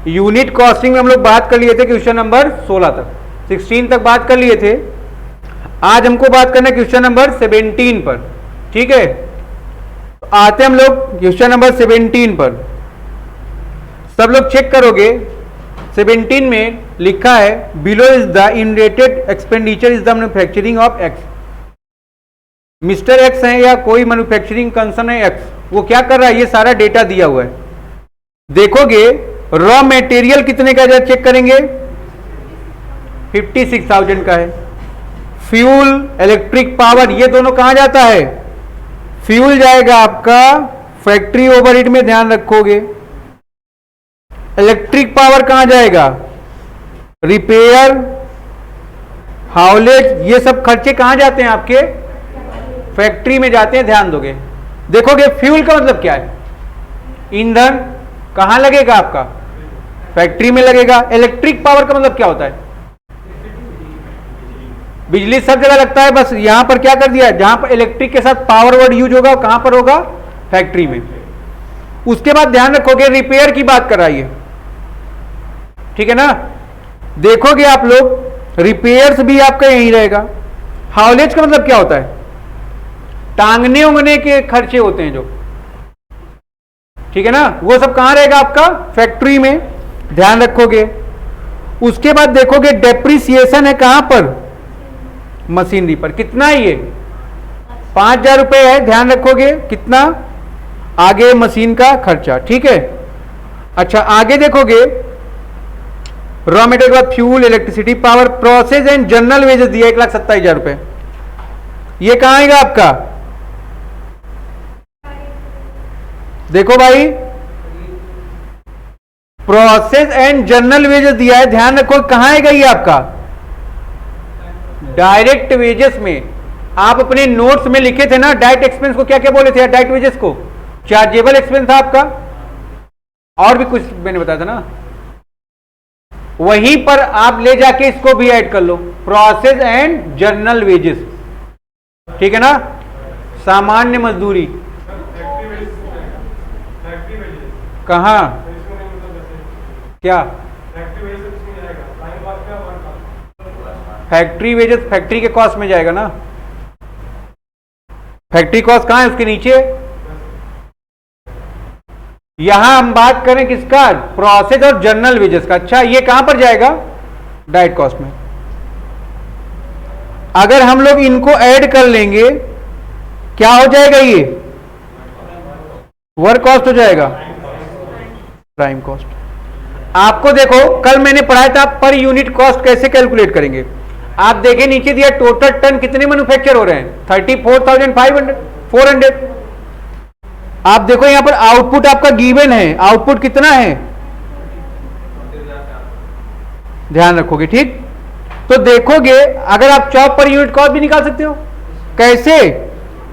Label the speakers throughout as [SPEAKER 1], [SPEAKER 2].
[SPEAKER 1] Unit costing में हम लोग बात कर लिए थे क्वेश्चन नंबर 16 तक, 16 तक बात कर लिए थे। आज हमको बात करना है क्वेश्चन नंबर 17 पर, ठीक है। तो आते हम लोग क्वेश्चन नंबर 17 पर। सब लोग चेक करोगे, 17 में लिखा है below is the inrated expenditure is the manufacturing of X. Mister X है या कोई मैन्युफैक्चरिंग कंसर्न है एक्स, वो क्या कर रहा है, ये सारा डेटा दिया हुआ है। देखोगे रॉ मटेरियल कितने का है, चेक करेंगे 56,000 का है। फ्यूल, इलेक्ट्रिक पावर, ये दोनों कहां जाता है, फ्यूल जाएगा आपका फैक्ट्री ओवरहेड में, ध्यान रखोगे। इलेक्ट्रिक पावर कहां जाएगा, रिपेयर, हाउलेज, ये सब खर्चे कहां जाते हैं, आपके फैक्ट्री में जाते हैं, ध्यान दोगे। देखोगे फ्यूल का मतलब क्या है, ईंधन कहां लगेगा, आपका फैक्ट्री में लगेगा। इलेक्ट्रिक पावर का मतलब क्या होता है, बिजली सब जगह लगता है, बस यहां पर क्या कर दिया, जहां पर इलेक्ट्रिक के साथ पावर वर्ड यूज होगा कहां पर होगा, फैक्ट्री में। उसके बाद ध्यान रखोगे रिपेयर की बात कर रहा है, ठीक है ना। देखोगे आप लोग रिपेयर्स भी आपका यही रहेगा। हाउलेज का मतलब क्या होता है, टांगने उंगने के खर्चे होते हैं जो, ठीक है ना, वो सब कहां रहेगा, आपका फैक्ट्री में, ध्यान रखोगे। उसके बाद देखोगे डेप्रिसिएशन है कहां पर, मशीनरी पर। कितना है ये, 5,000 रुपए है, ध्यान रखोगे कितना, आगे मशीन का खर्चा, ठीक है। अच्छा आगे देखोगे रॉ मटेरियल का fuel, electricity, power, process and general wages दिया 1,27,000 रुपए। ये कहां आएगा आपका, देखो भाई प्रोसेस एंड जनरल वेजेस दिया है, ध्यान रखो कहां आएगा ये आपका, डायरेक्ट वेजेस में। आप अपने नोट्स में लिखे थे ना डायरेक्ट एक्सपेंस को क्या क्या बोले थे, डायरेक्ट वेजेस को चार्जेबल एक्सपेंस था आपका, और भी कुछ मैंने बताया था ना, वहीं पर आप ले जाके इसको भी ऐड कर लो, प्रोसेस एंड जनरल वेजेस, ठीक है ना। सामान्य मजदूरी कहां, क्या फैक्ट्री वेजेस, फैक्ट्री के कॉस्ट में जाएगा ना, फैक्ट्री कॉस्ट कहां है, उसके नीचे। यहां हम बात करें किसका, प्रोसेस और जनरल वेजेस का। अच्छा ये कहां पर जाएगा, डायरेक्ट कॉस्ट में। अगर हम लोग इनको ऐड कर लेंगे क्या हो जाएगा, ये वर्क कॉस्ट हो जाएगा, प्राइम कॉस्ट। आपको देखो कल मैंने पढ़ाया था पर यूनिट कॉस्ट कैसे कैलकुलेट करेंगे। आप देखें नीचे दिया टोटल टन कितने मैन्युफैक्चर हो रहे हैं, 34,400। आप देखो यहां पर आउटपुट आपका गिवन है, आउटपुट कितना है, ध्यान रखोगे, ठीक। तो देखोगे अगर आप जॉब पर यूनिट कॉस्ट भी निकाल सकते हो, कैसे,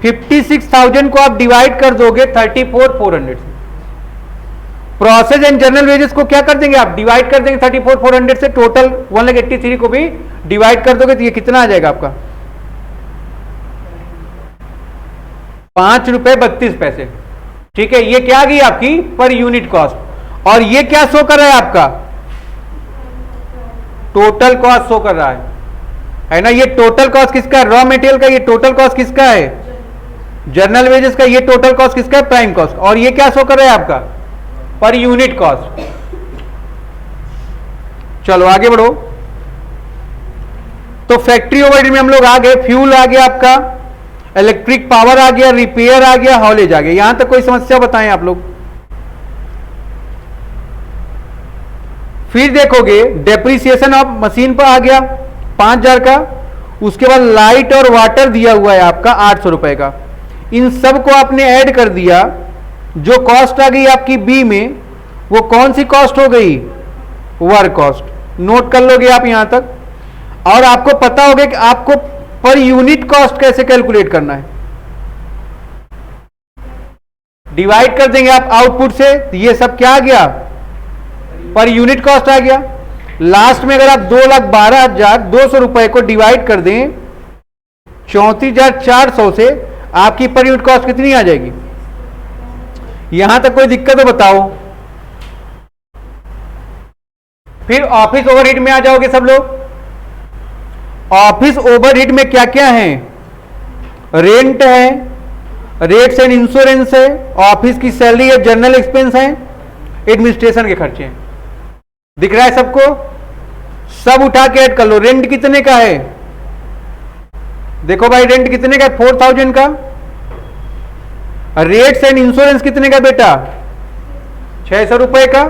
[SPEAKER 1] 56,000 को आप डिवाइड कर दोगे 34,400 से। प्रोसेस एंड जनरल वेजेस को क्या कर देंगे आप, डिवाइड कर देंगे 34,400 से, टोटल 1,83,000 को भी डिवाइड कर दोगे तो ये कितना आ जाएगा आपका, 5 रुपए 32 पैसे, ठीक है। ये क्या आ गई आपकी पर यूनिट कॉस्ट। और ये क्या शो कर रहा है आपका, टोटल कॉस्ट शो कर रहा है ना। ये टोटल कॉस्ट किसका है, रॉ मटेरियल का। ये टोटल कॉस्ट किसका है, जनरल वेजेस का। ये टोटल कॉस्ट किसका है, प्राइम कॉस्ट। और ये क्या शो कर रहा है आपका, पर यूनिट कॉस्ट। चलो आगे बढ़ो। तो फैक्ट्री ओवरहेड में हम लोग आ गए, फ्यूल आ गया आपका, इलेक्ट्रिक पावर आ गया, रिपेयर आ गया, हॉलेज आ गया। यहां तक कोई समस्या बताएं आप लोग। फिर देखोगे डेप्रिसिएशन ऑफ मशीन पर आ गया 5,000 का। उसके बाद लाइट और वाटर दिया हुआ है आपका 800 रुपए का। इन सब को आपने ऐड कर दिया, जो कॉस्ट आ गई आपकी बी में, वो कौन सी कॉस्ट हो गई, वर्क कॉस्ट। नोट कर लोगे आप यहां तक। और आपको पता होगा कि आपको पर यूनिट कॉस्ट कैसे कैलकुलेट करना है। डिवाइड कर देंगे आप आउटपुट से, तो ये सब क्या आ गया, पर यूनिट कॉस्ट आ गया। लास्ट में अगर आप 2,12,200 रुपए को डिवाइड कर दें 34,400 से, आपकी पर यूनिट कॉस्ट कितनी आ जाएगी। यहां तक कोई दिक्कत हो बताओ। फिर ऑफिस ओवरहेड में आ जाओगे सब लोग। ऑफिस ओवरहेड में क्या क्या है? रेंट है, रेट्स एंड इंश्योरेंस है, ऑफिस की सैलरी है, जनरल एक्सपेंस है, एडमिनिस्ट्रेशन के खर्चे हैं। दिख रहा है सबको? सब उठा के ऐड कर लो। रेंट कितने का है? देखो भाई, रेंट कितने का है? 4000 का। रेट्स एंड इंश्योरेंस कितने का बेटा? 600 रुपए का।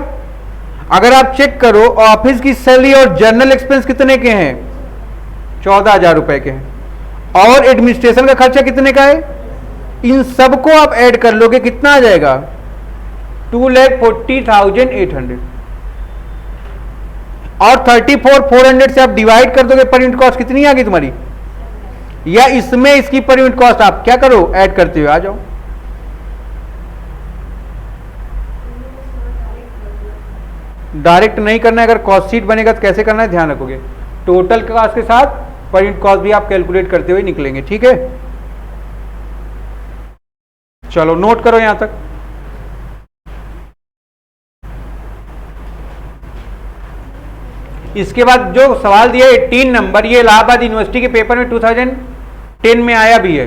[SPEAKER 1] अगर आप चेक करो, ऑफिस की सैलरी और जनरल एक्सपेंस कितने के हैं? 14,000 रुपए के हैं। और एडमिनिस्ट्रेशन का खर्चा कितने का है? इन सबको आप ऐड कर लोगे, कितना आ जाएगा? 2,40,800। और 34,400 से आप डिवाइड कर दोगे, पर यूनिट कॉस्ट कितनी आ गई तुम्हारी? या इसमें इसकी पर यूनिट कॉस्ट आप क्या करो, ऐड करते हुए आ जाओ। डायरेक्ट नहीं करना है। अगर कॉस्ट शीट बनेगा तो कैसे करना है ध्यान रखोगे। टोटल कॉस्ट के साथ पर यूनिट कॉस्ट भी आप कैलकुलेट करते हुए निकलेंगे, ठीक है? चलो नोट करो यहां तक। इसके बाद जो सवाल दिया 18 नंबर, ये इलाहाबाद यूनिवर्सिटी के पेपर में 2010 में आया भी है।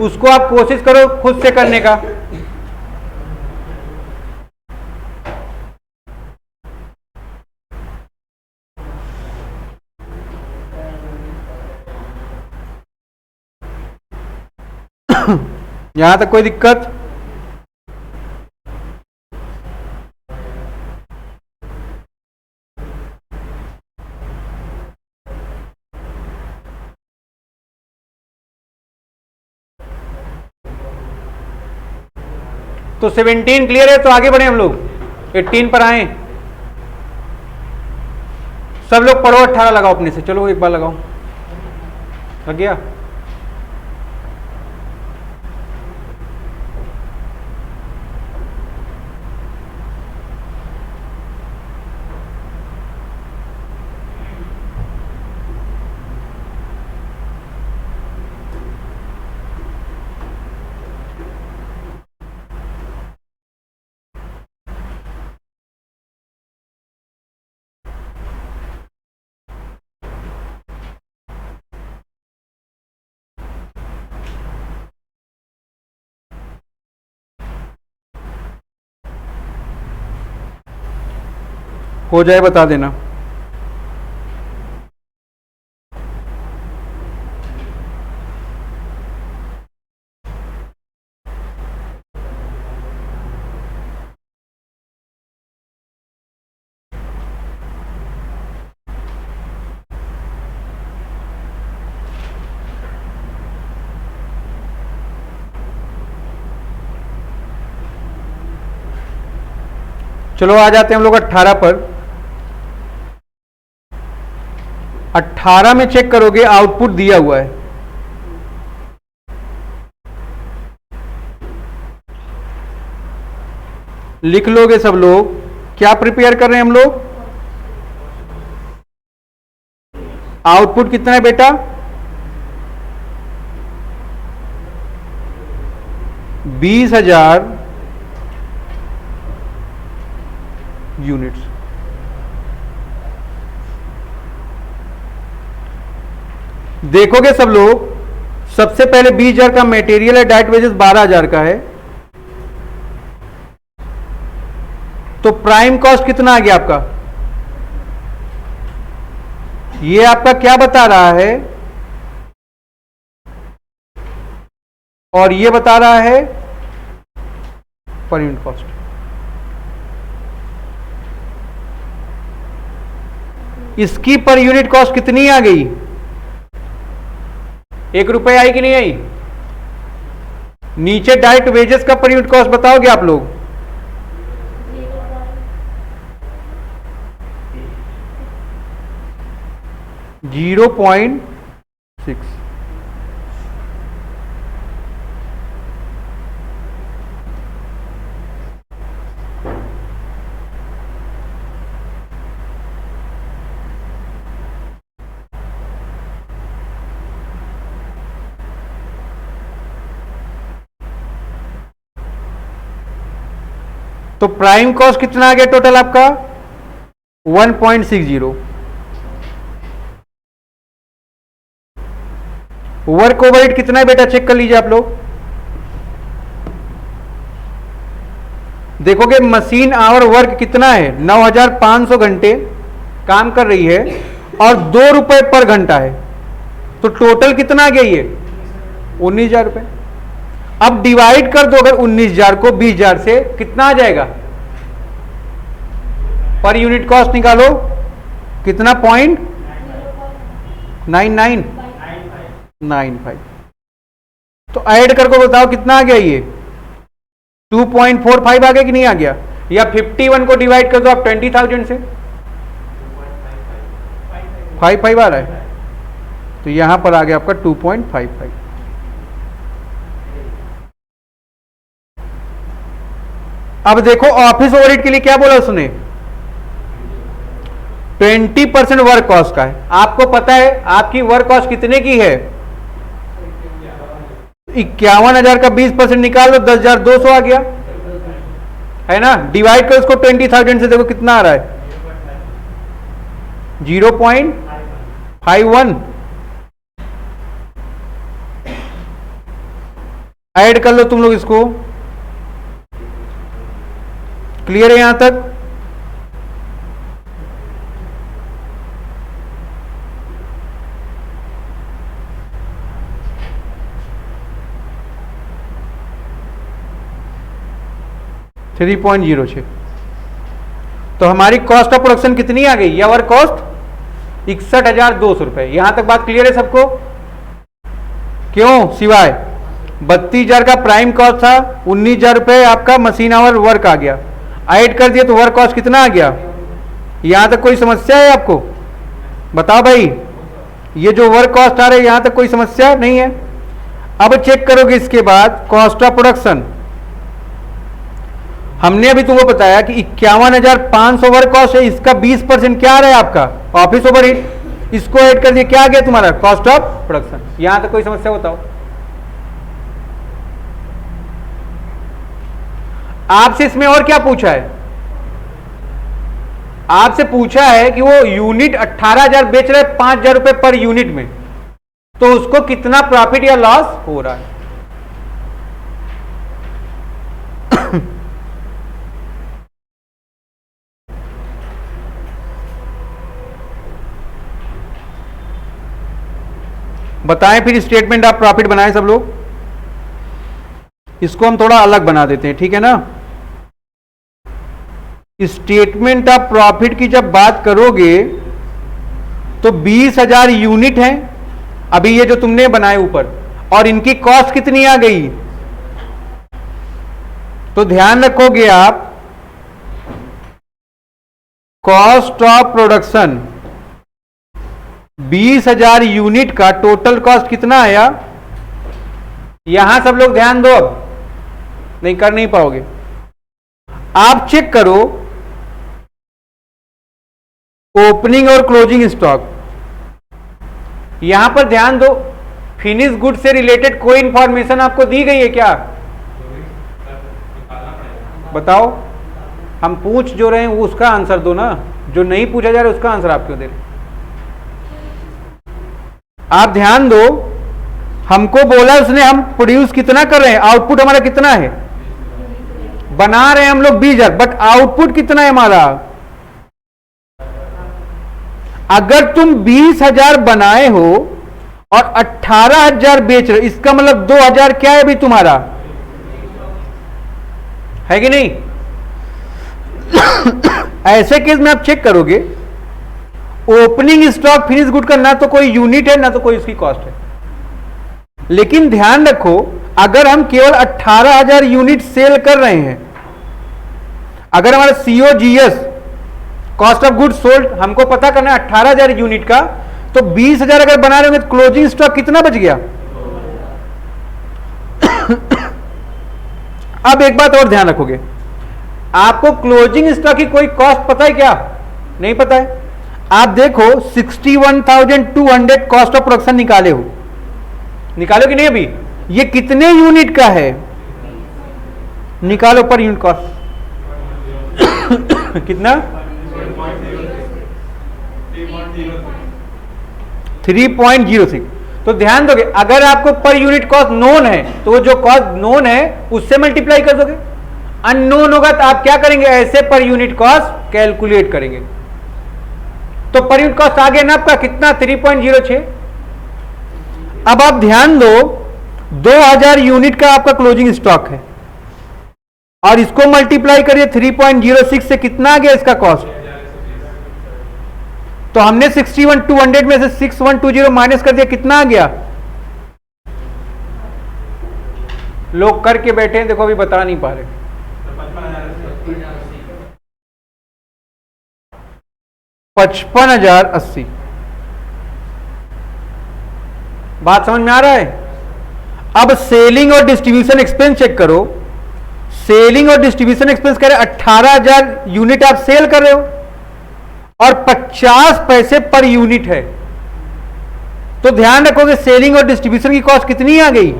[SPEAKER 1] उसको आप कोशिश करो खुद से करने का। यहां तक कोई दिक्कत? तो 17 क्लियर है, तो आगे बढ़े हम लोग 18 पर आए। सब लोग पढ़ो, 18 लगाओ अपने से। चलो एक बार लगाओ। लग गया? हो जाए बता देना। चलो आ जाते हैं हम लोग 18 पर। 18 में चेक करोगे, आउटपुट दिया हुआ है। लिख लोगे सब लोग। क्या प्रिपेयर कर रहे हैं हम लोग? आउटपुट कितना है बेटा? 20,000 यूनिट्स। देखोगे सब लोग, सबसे पहले 20,000 का मटेरियल है, डायरेक्ट वेजेस 12,000 का है। तो प्राइम कॉस्ट कितना आ गया आपका? ये आपका क्या बता रहा है? और ये बता रहा है पर यूनिट कॉस्ट। इसकी पर यूनिट कॉस्ट कितनी आ गई? 1 रुपए आई कि नहीं आई? नीचे डायरेक्ट वेजेस का पर यूनिट कॉस्ट बताओगे आप लोग? $0.6। तो प्राइम कॉस्ट कितना आ गया टोटल आपका 1.60। वर्क ओवरहेड कितना है बेटा, चेक कर लीजिए आप लोग। देखोगे मशीन आवर वर्क कितना है, 9500 घंटे काम कर रही है और 2 रुपए पर घंटा है, तो टोटल कितना आ गया ये 19,000 रुपए। अब डिवाइड कर दो अगर 19,000 को 20,000 से, कितना आ जाएगा पर यूनिट कॉस्ट निकालो, कितना 0.9995। तो ऐड करके बताओ कितना आ गया ये 2.45 आ गया कि नहीं आ गया, या 51 को डिवाइड कर दो आप 20,000 से, 55 आ रहा है, तो यहां पर आ गया आपका 2.55। अब देखो ऑफिस ओवरहेड के लिए क्या बोला उसने, 20% वर्क कॉस्ट का है। आपको पता है आपकी वर्क कॉस्ट कितने की है, 51,000 का 20% निकाल लो, 10,200 आ गया है ना। डिवाइड कर उसको 20,000 से, देखो कितना आ रहा है 0.51। ऐड कर लो तुम लोग इसको, क्लियर है यहां तक। थ्री 3.06। तो हमारी कॉस्ट ऑफ प्रोडक्शन कितनी आ गई, या वर्क कॉस्ट 61,200 रुपए। यहां तक बात क्लियर है सबको, क्यों सिवाय 32,000 का प्राइम कॉस्ट था, 19,000 रुपए आपका मशीन आवर वर्क आ गया, ऐड कर दिया तो वर्क कॉस्ट कितना आ गया। यहां तक कोई समस्या है आपको, बताओ भाई, ये जो वर्क कॉस्ट आ रहा है यहां तक कोई समस्या नहीं है। अब चेक करोगे इसके बाद कॉस्ट ऑफ प्रोडक्शन, हमने अभी तुमको बताया कि 51,500 वर्क कॉस्ट है, इसका 20% क्या आ रहा है आपका ऑफिस ओवरहेड, इसको ऐड कर दिया, क्या आ गया तुम्हारा कॉस्ट ऑफ प्रोडक्शन। यहां तक कोई समस्या बताओ। आपसे इसमें और क्या पूछा है, आपसे पूछा है कि वो यूनिट 18,000 बेच रहे 5,000 रुपए पर यूनिट में, तो उसको कितना प्रॉफिट या लॉस हो रहा है। बताएं फिर स्टेटमेंट ऑफ प्रॉफिट बनाएं सब लोग। इसको हम थोड़ा अलग बना देते हैं, ठीक है ना। स्टेटमेंट ऑफ प्रॉफिट की जब बात करोगे तो 20,000 यूनिट हैं अभी ये जो तुमने बनाए ऊपर, और इनकी कॉस्ट कितनी आ गई, तो ध्यान रखोगे आप कॉस्ट ऑफ प्रोडक्शन 20,000 यूनिट का टोटल कॉस्ट कितना आया। यहां सब लोग ध्यान दो, अब नहीं कर नहीं पाओगे। आप चेक करो ओपनिंग और क्लोजिंग स्टॉक, यहां पर ध्यान दो, फिनिश गुड से रिलेटेड कोई इंफॉर्मेशन आपको दी गई है क्या, बताओ। हम पूछ जो रहे हैं उसका आंसर दो ना, जो नहीं पूछा जा रहा है उसका आंसर आप क्यों दे रहे। आप ध्यान दो, हमको बोला उसने हम प्रोड्यूस कितना कर रहे हैं, आउटपुट हमारा कितना है, बना रहे हैं हम लोग 20,000, बट आउटपुट कितना है हमारा। अगर तुम 20,000 बनाए हो और 18,000 बेच रहे हो, इसका मतलब 2,000 क्या है अभी तुम्हारा, है कि नहीं। ऐसे केस में आप चेक करोगे ओपनिंग स्टॉक फिनिश गुड का ना तो कोई यूनिट है ना तो कोई उसकी कॉस्ट है। लेकिन ध्यान रखो अगर हम केवल 18,000 यूनिट सेल कर रहे हैं, अगर हमारा COGS cost of good sold हमको पता करना है 18,000 यूनिट का, तो 20,000 अगर बना रहे होंगे तो क्लोजिंग स्टॉक कितना बच गया। अब एक बात और ध्यान रखोगे, आपको क्लोजिंग स्टॉक की कोई कॉस्ट पता है क्या, नहीं पता है। आप देखो 61,200 कॉस्ट ऑफ प्रोडक्शन निकाले हो, निकालो कि नहीं अभी, ये कितने यूनिट का है, निकालो पर यूनिट कॉस्ट कितना 3.06। तो ध्यान दोगे, अगर आपको पर यूनिट कॉस्ट नोन है तो वो जो कॉस्ट नोन है उससे मल्टीप्लाई कर दोगे। अननोन होगा तो आप क्या करेंगे, ऐसे पर यूनिट कॉस्ट कैलकुलेट करेंगे। तो पर यूनिट कॉस्ट आ गया ना आपका कितना, 3.06। अब आप ध्यान दो, 2000 यूनिट का आपका क्लोजिंग स्टॉक है और इसको मल्टीप्लाई करिए 3.06 से, कितना आ गया इसका कॉस्ट। तो हमने 61,200 में से 6120 माइनस कर दिया, कितना आ गया। लोग करके बैठे हैं, देखो अभी बता नहीं पा रहे। 55,080। बात समझ में आ रहा है। अब सेलिंग और डिस्ट्रीब्यूशन एक्सपेंस चेक करो। सेलिंग और डिस्ट्रीब्यूशन एक्सपेंस करें 18,000 यूनिट आप सेल कर रहे हो और 50 पैसे पर यूनिट है, तो ध्यान रखोगे सेलिंग और डिस्ट्रीब्यूशन की कॉस्ट कितनी आ गई।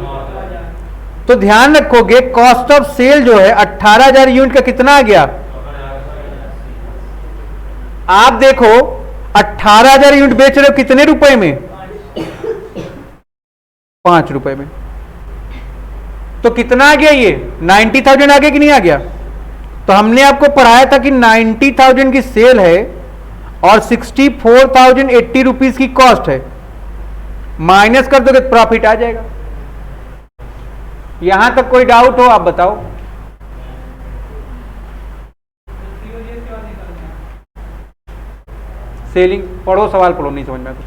[SPEAKER 1] तो ध्यान रखोगे कॉस्ट ऑफ सेल जो है 18,000 यूनिट का कितना आ गया। आप देखो 18,000 यूनिट बेच रहे हो कितने रुपए में, 5 रुपए में। तो कितना आ गया ये 90,000 आ गया कि नहीं आ गया। तो हमने आपको पढ़ाया था कि 90,000 की सेल है और 64,080 रुपीज की कॉस्ट है, माइनस कर दोगे तो प्रॉफिट आ जाएगा। यहां तक कोई डाउट हो आप बताओ। सेलिंग पढ़ो, सवाल पढ़ो, नहीं समझ में आता।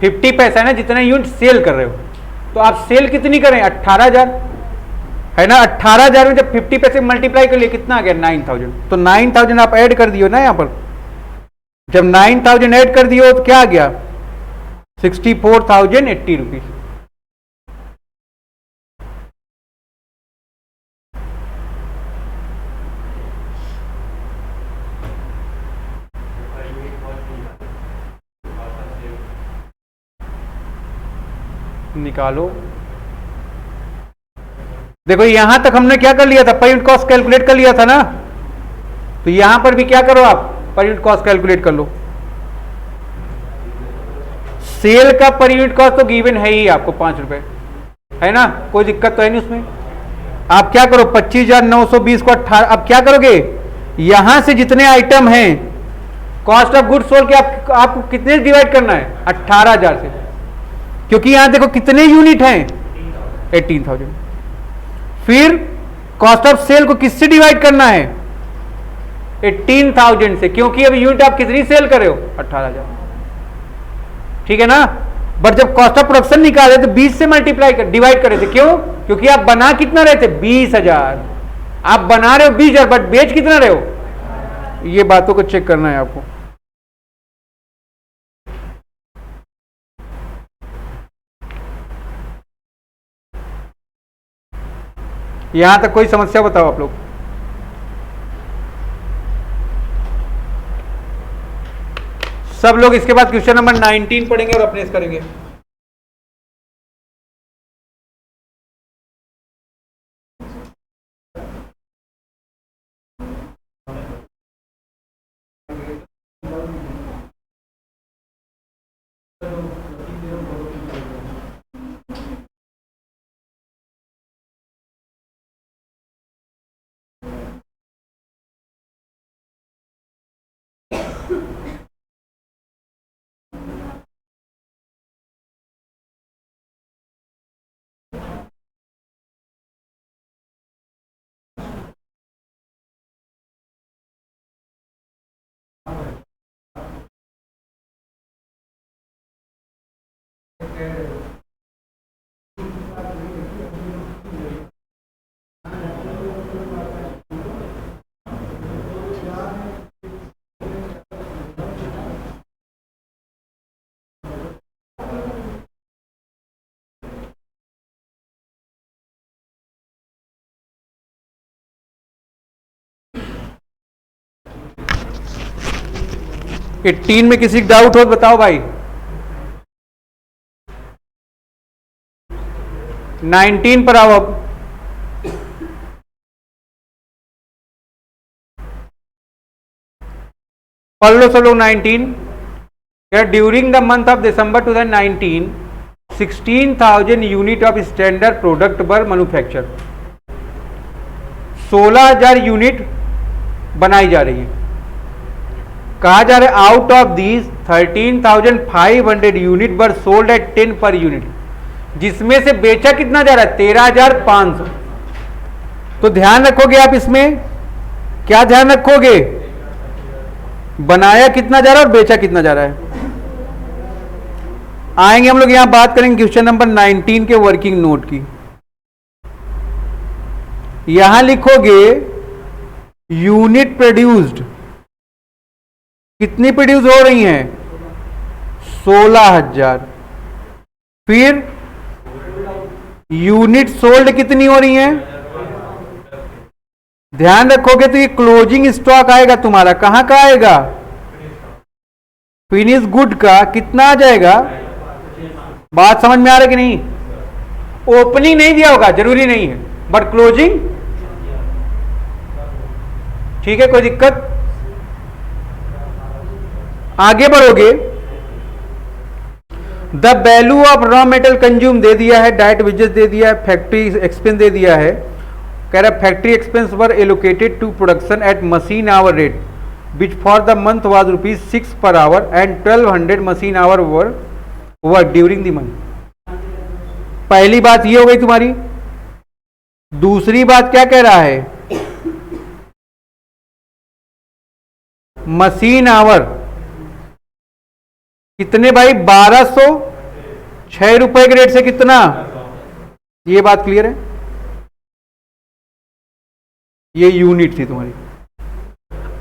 [SPEAKER 1] 50 पैसा है ना जितना यूनिट सेल कर रहे हो, तो आप सेल कितनी करें 18,000 है ना। 18,000 में जब 50 पैसे मल्टीप्लाई कर लिए कितना आ गया 9,000। तो 9,000 आप ऐड कर दियो ना यहां पर। जब 9,000 ऐड कर दियो तो क्या आ गया 64,080 रुपीज। निकालो। देखो यहां तक हमने क्या कर लिया था, पर यूनिट कॉस्ट कैलकुलेट कर लिया था ना। तो यहां पर भी क्या करो आप, पर यूनिट कॉस्ट कैलकुलेट कर लो। सेल का पर यूनिट कॉस्ट तो गिवन है ही आपको 5 रुपए, है ना, कोई दिक्कत तो है नहीं उसमें। आप क्या करो 25,920 को 18, अब क्या करोगे यहां से जितने आइटम हैं कॉस्ट ऑफ गुड्स सोल्ड के आपको कितने डिवाइड करना है 18,000 से, क्योंकि यहां देखो कितने यूनिट हैं 18,000। फिर कॉस्ट ऑफ सेल को किससे डिवाइड करना है 18,000 से, क्योंकि अब यूनिट आप कितनी सेल कर रहे हो 18,000, ठीक है ना। बट जब कॉस्ट ऑफ प्रोडक्शन निकाले तो 20 से मल्टीप्लाई कर डिवाइड कर रहे थे, क्यों, क्योंकि आप बना कितना रहे थे 20,000। आप बना रहे हो 20,000 बट बेच कितना रहे हो। ये बातों को चेक करना है आपको। यहां तक कोई समस्या बताओ आप लोग। सब लोग इसके बाद क्वेश्चन नंबर 19 पढ़ेंगे और अपने करेंगे। ये 3 में किसी डाउट हो तो बताओ भाई। 19 पर आओ अब। पढ़ लो सब लोग 19। During the month of December 2019 16,000 unit of standard product were manufacture. 16,000 unit बनाई जा रही है। कहा जा रहा है out of these 13,500 unit were sold at 10 per unit, जिसमें से बेचा कितना जा रहा है 13,500। तो ध्यान रखोगे आप इसमें, क्या ध्यान रखोगे, बनाया कितना जा रहा है और बेचा कितना जा रहा है। आएंगे हम लोग यहां बात करेंगे क्वेश्चन नंबर 19 के वर्किंग नोट की। यहां लिखोगे यूनिट प्रोड्यूस्ड, कितनी प्रोड्यूस हो रही हैं 16,000। फिर यूनिट सोल्ड कितनी हो रही हैं, ध्यान रखोगे तो ये क्लोजिंग स्टॉक आएगा तुम्हारा, कहां का आएगा, फिनिश गुड का कितना आ जाएगा। बात समझ में आ रहा है कि नहीं। ओपनिंग नहीं दिया होगा जरूरी नहीं है, बट क्लोजिंग ठीक है, कोई दिक्कत। आगे बढ़ोगे, the value of raw material consume दे दिया है, डायरेक्ट वेजेस दे दिया है, फैक्ट्री एक्सपेंस दे दिया है। कह रहा है factory expense were allocated to production at machine hour rate which for the month was ₹6 per hour and 1200 machine hour work during the month. पहली बात ये हो गई तुम्हारी। दूसरी बात क्या कह रहा है, मशीन आवर कितने भाई 1206 रुपए के रेट से कितना, ये बात क्लियर है। ये यूनिट थी तुम्हारी।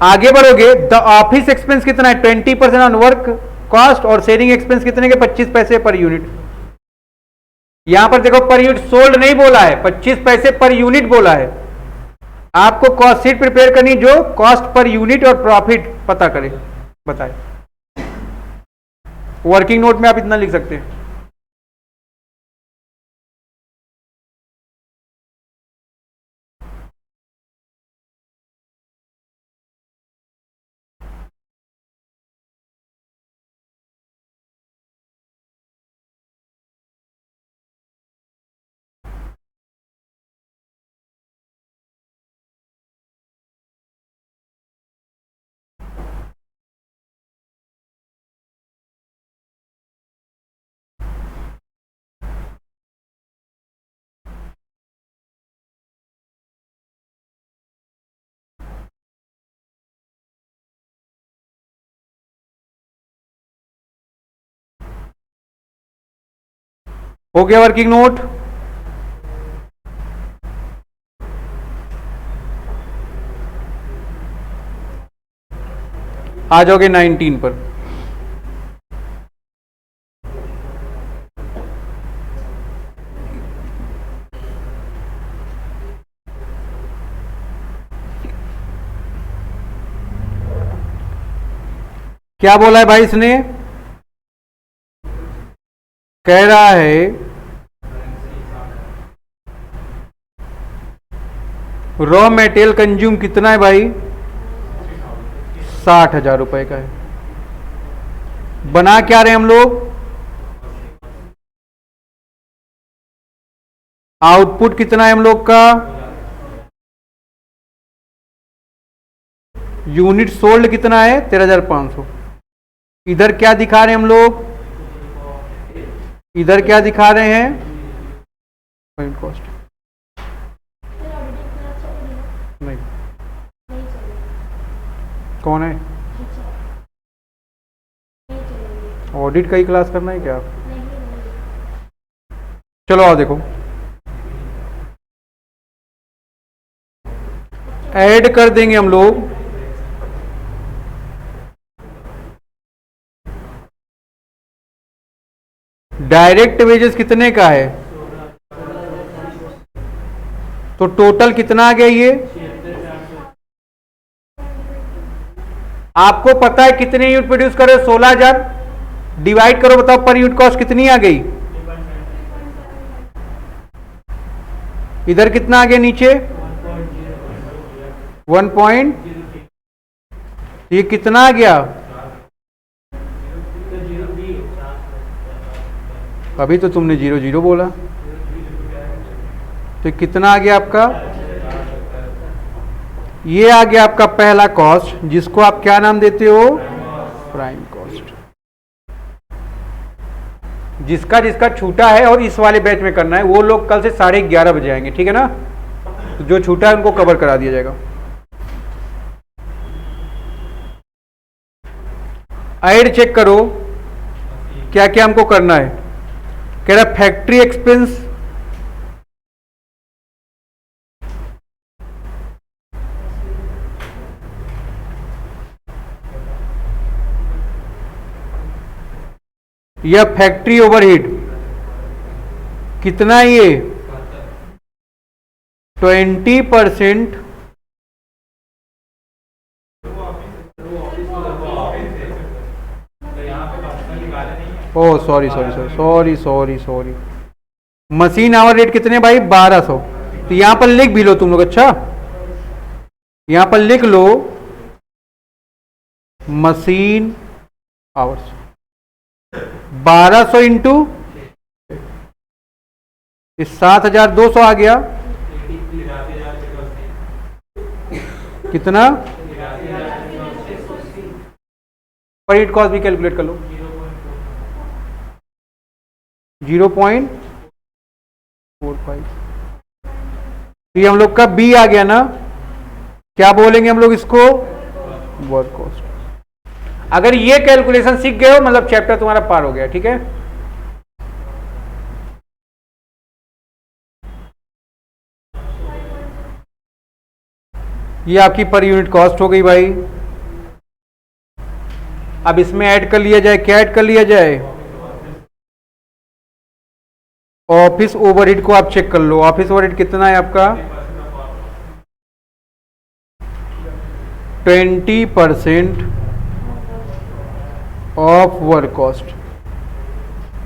[SPEAKER 1] आगे बढ़ोगे, द ऑफिस एक्सपेंस कितना है 20% ऑन वर्क कॉस्ट और सेलिंग एक्सपेंस कितने के 25 पैसे पर यूनिट। यहां पर देखो पर यूनिट सोल्ड नहीं बोला है, 25 पैसे पर यूनिट बोला है। आपको कॉस्ट शीट प्रिपेयर करनी जो कॉस्ट पर यूनिट और प्रॉफिट पता करे, बताए। वर्किंग नोट में आप इतना लिख सकते हैं। हो गया वर्किंग नोट। आ जाओगे 19 पर। क्या बोला है भाई इसने, कह रहा है रॉ मेटेरियल कंज्यूम कितना है भाई 60,000 रुपए का है। बना क्या रहे हम लोग, आउटपुट कितना है हम लोग का, यूनिट सोल्ड कितना है 13,500। इधर क्या दिखा रहे हैं हम लोग, इधर क्या दिखा रहे हैं पॉइंट कॉस्ट। नहीं कौन है, ऑडिट का ही क्लास करना है क्या। चलो आओ देखो, ऐड कर देंगे हम लोग डायरेक्ट वेजेस कितने का है, तो टोटल कितना आ गया ये, आपको पता है कितने यूनिट प्रोड्यूस करे 16,000 डिवाइड करो, बताओ पर यूनिट कॉस्ट कितनी आ गई। इधर कितना आ गया नीचे 1 पॉइंट, ये कितना आ गया, अभी तो तुमने 0 बोला, तो कितना आ गया आपका, ये आ गया आपका पहला कॉस्ट, जिसको आप क्या नाम देते हो, प्राइम कॉस्ट। जिसका जिसका छूटा है और इस वाले बैच में करना है वो लोग कल से 11:30 बजे आएंगे, ठीक है ना। तो जो छूटा है उनको कवर करा दिया जाएगा। ऐड चेक करो क्या क्या हमको करना है। कह रहा फैक्ट्री एक्सपेंस, या फैक्ट्री ओवरहेड कितना, ये 20%, ओ सॉरी, मशीन आवर रेट कितने भाई 1200। तो यहां पर लिख भी लो तुम लोग, अच्छा यहां पर लिख लो मशीन आवर्स 1200 इंटू 7200 आ गया, कितना, पर यूनिट कॉस्ट भी कैलकुलेट कर लो 0.45। ये हम लोग का बी आ गया ना, क्या बोलेंगे हम लोग इसको, वर्क कॉस्ट। अगर ये कैलकुलेशन सीख गए हो मतलब चैप्टर तुम्हारा पार हो गया, ठीक है। ये आपकी पर यूनिट कॉस्ट हो गई भाई। अब इसमें ऐड कर लिया जाए, क्या ऐड कर लिया जाए, ऑफिस ओवरहेड को आप चेक कर लो। ऑफिस ओवरहेड कितना है आपका 20% ऑफ वर्क कॉस्ट।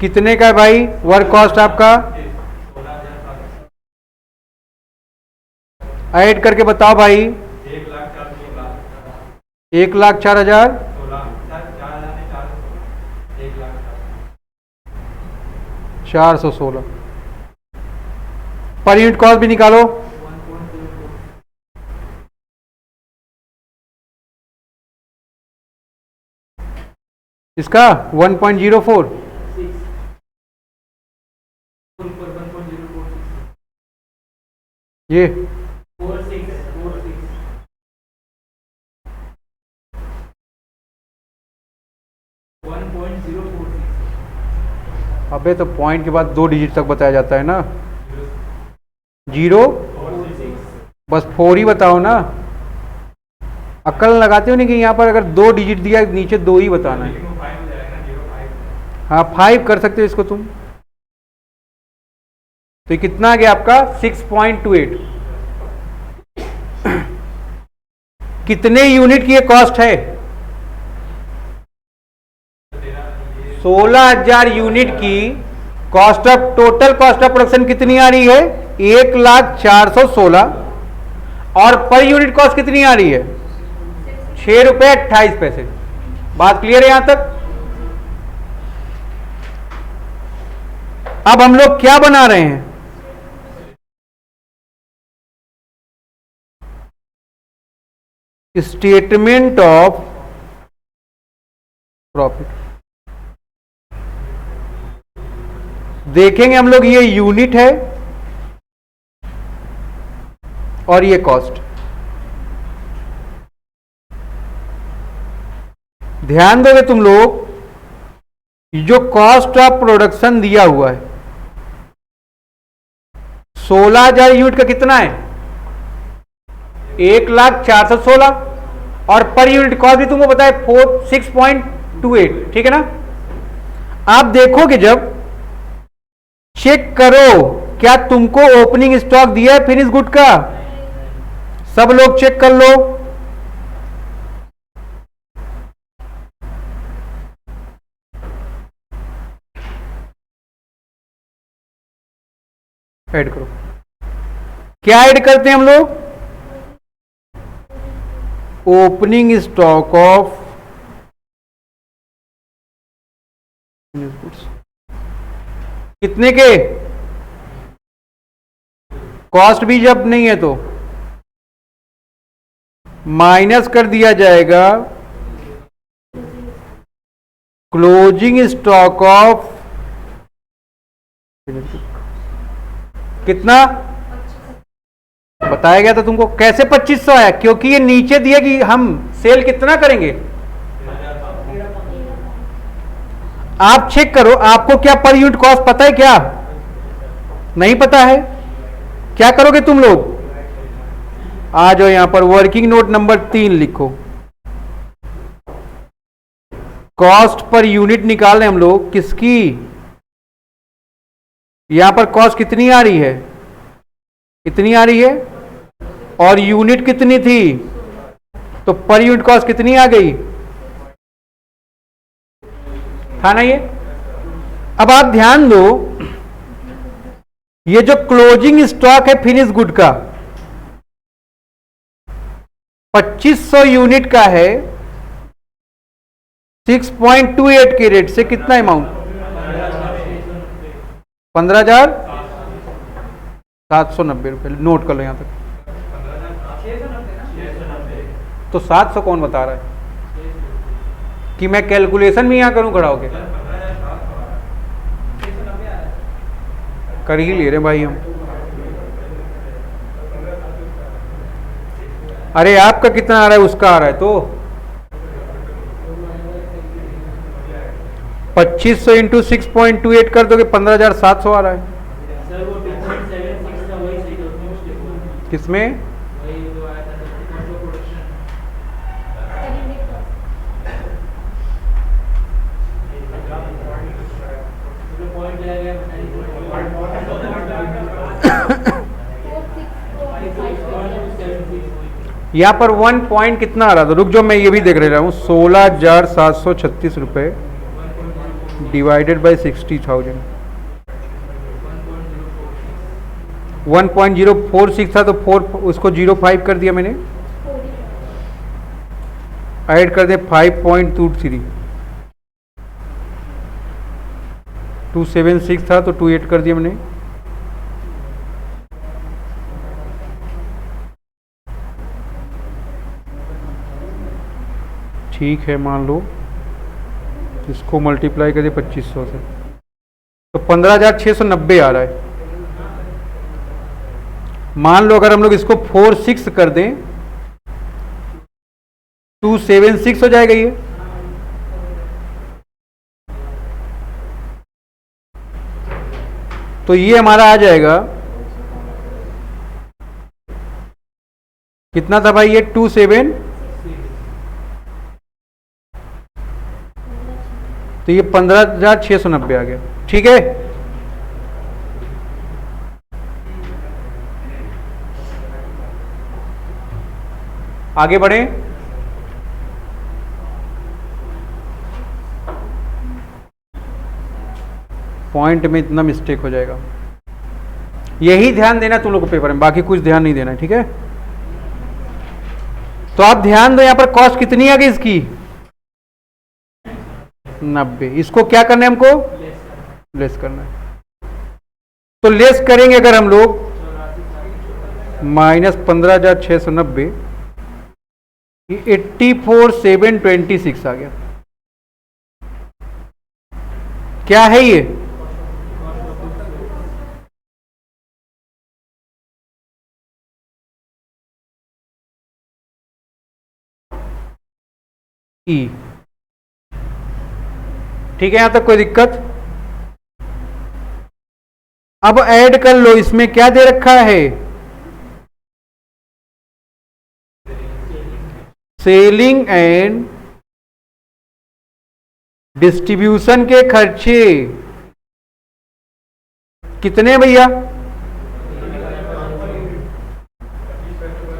[SPEAKER 1] कितने का है भाई वर्क कॉस्ट आपका, ऐड करके बताओ भाई, 1,04,000, 416। पर यूनिट कॉस्ट भी निकालो, इसका 1.04, ये 1.046। अबे तो पॉइंट के बाद 2 डिजिट तक बताया जाता है ना, 0 बस 4 ही बताओ ना, अक्ल लगाते हो नहीं कि यहाँ पर अगर 2 डिजिट दिया नीचे 2 ही बताना है। हाँ 5 कर सकते हो इसको तुम। तो कितना आ गया आपका 6.28। कितने यूनिट की ये कॉस्ट है, 16,000 यूनिट की cost of, total cost of production कितनी आ रही है 1,04,16, और पर यूनिट कॉस्ट कितनी आ रही है 6 रुपए 28 पैसे। बात क्लियर है यहां तक। अब हम लोग क्या बना रहे हैं, स्टेटमेंट ऑफ प्रॉफिट। देखेंगे हम लोग ये यूनिट है और ये कॉस्ट। ध्यान दोगे तुम लोग, जो कॉस्ट ऑफ प्रोडक्शन दिया हुआ है 16,000 यूनिट का कितना है 1,04,16, और पर यूनिट कॉस्ट भी तुमको पता है 6.28, ठीक है ना। आप देखोगे जब चेक करो क्या तुमको ओपनिंग स्टॉक दिया है फिनिश गुड का, सब लोग चेक कर लो। ऐड करो क्या ऐड करते हैं हम लोग? ओपनिंग स्टॉक ऑफ कितने के? कॉस्ट भी जब नहीं है तो माइनस कर दिया जाएगा क्लोजिंग स्टॉक ऑफ कितना बताया गया था तुमको? कैसे 2500 आया? क्योंकि ये नीचे दिया कि हम सेल कितना करेंगे। आप चेक करो, आपको क्या पर यूनिट कॉस्ट पता है क्या? नहीं पता है? क्या करोगे तुम लोग? आ जाओ यहां पर, वर्किंग नोट नंबर 3 लिखो। कॉस्ट पर यूनिट निकाल रहे हम लोग किसकी? यहां पर कॉस्ट कितनी आ रही है? कितनी आ रही है? और यूनिट कितनी थी? तो पर यूनिट कॉस्ट कितनी आ गई? था ना ये? अब आप ध्यान दो, ये जो क्लोजिंग स्टॉक है फिनिश गुड का 2500 यूनिट का है, 6.28 के रेट से कितना अमाउंट? 15,790 रुपए। नोट कर लो यहां तक। तो 700 कौन बता रहा है कि मैं कैलकुलेशन भी यहां करूं खड़ा होके? कर ही ले रहे भाई हम। अरे आपका कितना आ रहा है, उसका आ रहा है तो 2500 इंटू 6.28 कर दोगे 15,700 आ रहा है। किसमें? यहां पर 1 पॉइंट कितना आ रहा था? रुक जाओ, मैं ये भी देख रहा हूं। 16,736 रुपए डिवाइडेड बाय 60,000, 1.046 था तो 4 उसको 0.5 कर दिया मैंने, ऐड कर दे 5.23, 276 था तो 28 कर दिया मैंने। ठीक है, मान लो इसको मल्टीप्लाई कर दे 2500 से तो 15,690 आ रहा है। मान लो अगर हम लोग इसको 46 कर दें 276 हो जाएगा ये। तो ये हमारा आ जाएगा कितना था भाई? ये 27, तो ये 15,690 आ गया। ठीक है, आगे बढ़े। पॉइंट में इतना मिस्टेक हो जाएगा, यही ध्यान देना तुम लोग को पेपर में, बाकी कुछ ध्यान नहीं देना। ठीक है, तो आप ध्यान दो, यहां पर कॉस्ट कितनी आ गई इसकी? 90। इसको क्या करना है हमको? लेस करना है। तो लेस करेंगे अगर हम लोग माइनस 15,690, 84,726 आ गया। क्या है ये? ई। ठीक है, यहां तक कोई दिक्कत? अब ऐड कर लो, इसमें क्या दे रखा है? सेलिंग एंड डिस्ट्रीब्यूशन के खर्चे कितने भैया?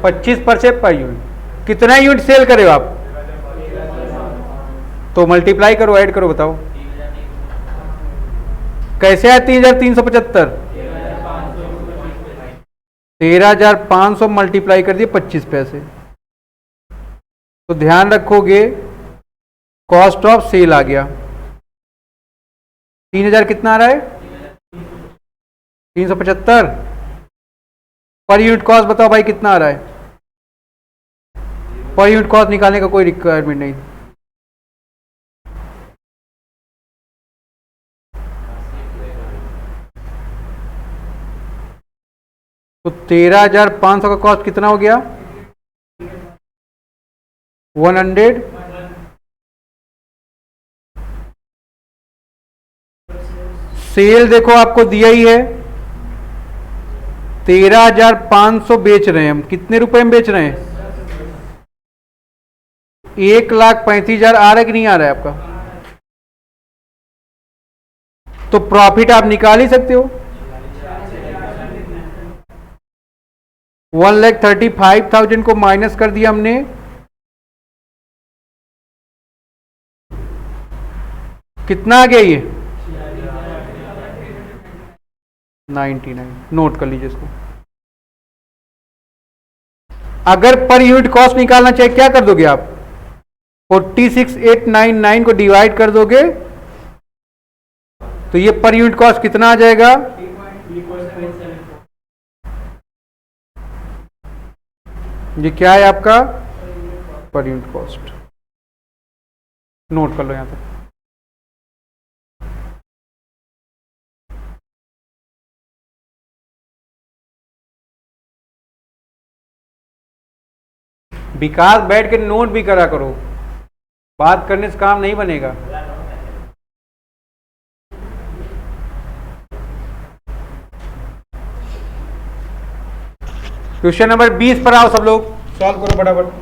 [SPEAKER 1] 25% पर यूनिट। कितना यूनिट सेल करे हो आप? तो मल्टीप्लाई करो, ऐड करो, बताओ कैसे आया? 3,375। 13,500 मल्टीप्लाई कर दिए 25 पैसे। तो ध्यान रखोगे कॉस्ट ऑफ सेल आ गया 3,000 कितना आ रहा है 375। पर यूनिट कॉस्ट बताओ भाई कितना आ रहा है। पर यूनिट कॉस्ट निकालने का कोई रिक्वायरमेंट नहीं। तो 13,500 का कॉस्ट कितना हो गया 100। सेल देखो आपको दिया ही है 13,500 बेच रहे हैं हम। कितने रुपए में बेच रहे हैं 1,35,000 आ रहा है कि नहीं आ रहा है आपका। तो प्रॉफिट आप निकाल ही सकते हो 1,35,000 को माइनस कर दिया हमने कितना आ गया ये 99। नोट कर लीजिए इसको। अगर पर यूनिट कॉस्ट निकालना चाहिए क्या कर दोगे आप 46,899 को डिवाइड कर दोगे तो ये पर यूनिट कॉस्ट कितना आ जाएगा ये क्या है आपका पर यूनिट कॉस्ट। नोट कर लो यहां पे। विकास बैठ के नोट भी करा करो बात करने से काम नहीं बनेगा। क्वेश्चन नंबर 20 पर आओ सब लोग सॉल्व करो फटाफट।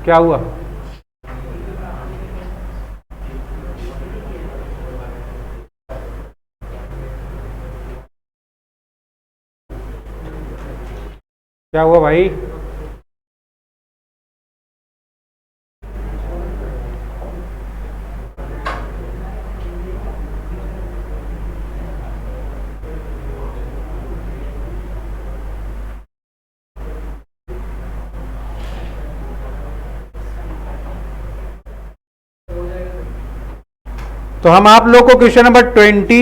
[SPEAKER 1] क्या हुआ क्या हुआ भाई तो हम आप लोग को क्वेश्चन नंबर 20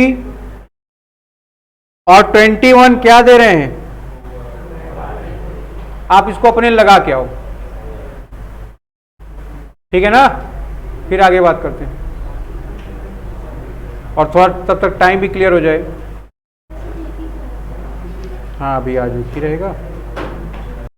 [SPEAKER 1] और 21 क्या दे रहे हैं आप इसको अपने लगा के आओ ठीक है ना फिर आगे बात करते हैं और थोड़ा तब तक टाइम भी क्लियर हो जाए। हाँ अभी आज ही रहेगा।